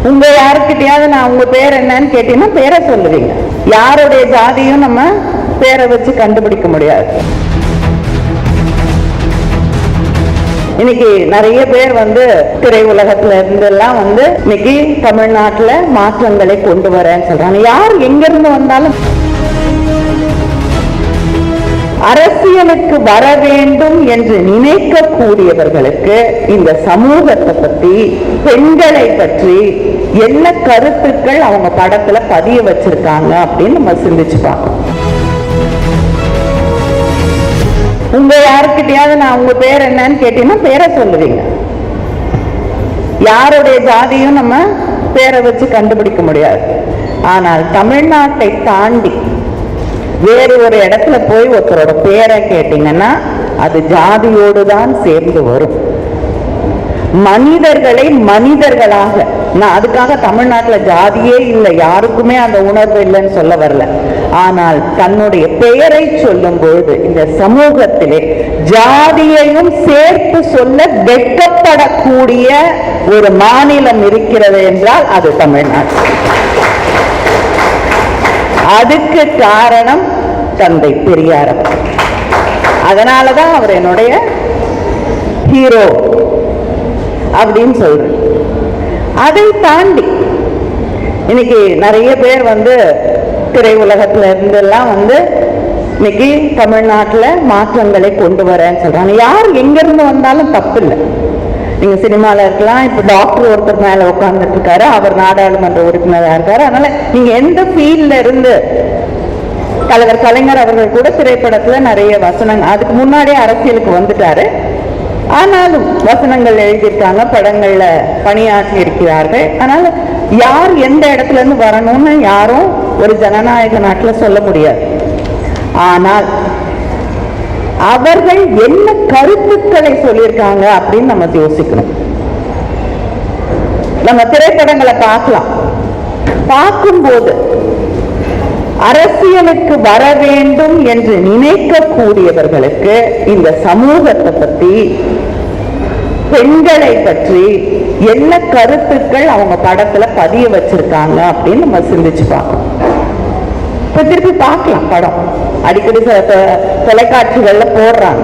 உங்க யாருக்கிட்டையாவது நான் உங்க பேர் என்னன்னு கேட்டீங்கன்னா பேரை சொல்லுவீங்க. யாருடைய ஜாதியும் நம்ம பேரை வச்சு கண்டுபிடிக்க முடியாது. இன்னைக்கு நிறைய பேர் திரை உலகத்துல இருந்தெல்லாம் இன்னைக்கு தமிழ்நாட்டுல மாற்றங்களை கொண்டு வரேன்னு சொல்றாங்க. யார் எங்க இருந்து வந்தாலும் அரசியலுக்கு வர வேண்டும் என்று நினைக்கக்கூடியவர்களுக்கு இந்த சமூகத்தை பத்தி, பெண்களை பற்றி என்ன கருத்துக்கள் அவங்க படத்துல பதிய வச்சிருக்காங்க அப்படின்னு நம்ம சிந்திச்சு பார்க்கணும். உங்க யாருக்கிட்டையாவது நான் உங்க பேர் என்னன்னு கேட்டீங்கன்னா பேரை சொல்லுவீங்க. யாருடைய ஜாதியும் நம்ம பேரை வச்சு கண்டுபிடிக்க முடியாது. ஆனால் தமிழ்நாட்டை தாண்டி வேறு ஒரு இடத்துல போய் ஒருத்தரோட பேரை கேட்டீங்கன்னா அது ஜாதியோடு தான் சேர்ந்து வரும். மனிதர்களை மனிதர்களாக, நான் அதுக்காக தமிழ்நாட்டுல ஜாதியே இல்லை, யாருக்குமே அந்த உணர்வு இல்லைன்னு சொல்ல வரல. ஆனால் தன்னுடைய பெயரை சொல்லும் பொழுது இந்த சமூகத்திலே ஜாதியையும் சேர்த்து சொல்ல வெட்கப்படக்கூடிய ஒரு மாநிலம் இருக்கிறது என்றால் அது தமிழ்நாடு. அதுக்கு காரணம் தந்தை பெரியார். அதனாலதான் அவர் என்னுடைய ஹீரோ அப்படின்னு சொல்றேன். அதை தாண்டி இன்னைக்கு நிறைய பேர் திரை உலகத்துல இருந்தெல்லாம் இன்னைக்கு தமிழ்நாட்டுல மாற்றங்களை கொண்டு வரேன்னு சொல்றாங்க. யார் எங்க இருந்து வந்தாலும் தப்பு இல்லை. நீங்க சினிமால இருக்கலாம். இப்ப டாக்டர் ஒருத்தர் மேல உட்கார்ந்துட்டு இருக்காரு, அவர் நாடாளுமன்ற உறுப்பினராக இருக்காரு. அதனால நீங்க எந்த ஃபீல்ட்ல இருந்து, தலைவர் கலைஞர் அவர்கள் கூட திரைப்படத்துல நிறைய வசனங்கள், அதுக்கு முன்னாடியே அரசியலுக்கு வந்துட்டாரு, ஆனாலும் வசனங்கள் எழுதியிருக்காங்க, படங்கள்ல பணியாற்றி இருக்கிறார்கள். அதனால யார் எந்த இடத்துல இருந்து வரணும்னு யாரும் ஒரு ஜனநாயக நாட்டுல சொல்ல முடியாது. ஆனால் அவர்கள் என்ன கருத்துக்களை சொல்லியிருக்காங்க அப்படின்னு நம்ம யோசிக்கணும். நம்ம திரைப்படங்களை பார்க்கலாம். பார்க்கும்போது அரசியலுக்கு வர வேண்டும் என்று நினைக்கக்கூடியவர்களுக்கு இந்த சமூகத்தை பத்தி, பெண்களை பற்றி என்ன கருத்துக்கள் அவங்க படத்துல பதிய வச்சிருக்காங்க அப்படின்னு நம்ம சிந்திச்சு பார்க்கணும். இப்ப திருப்பி பார்க்கலாம். படம் அடிக்கடி தொலைக்காட்சிகள்ல போடுறாங்க.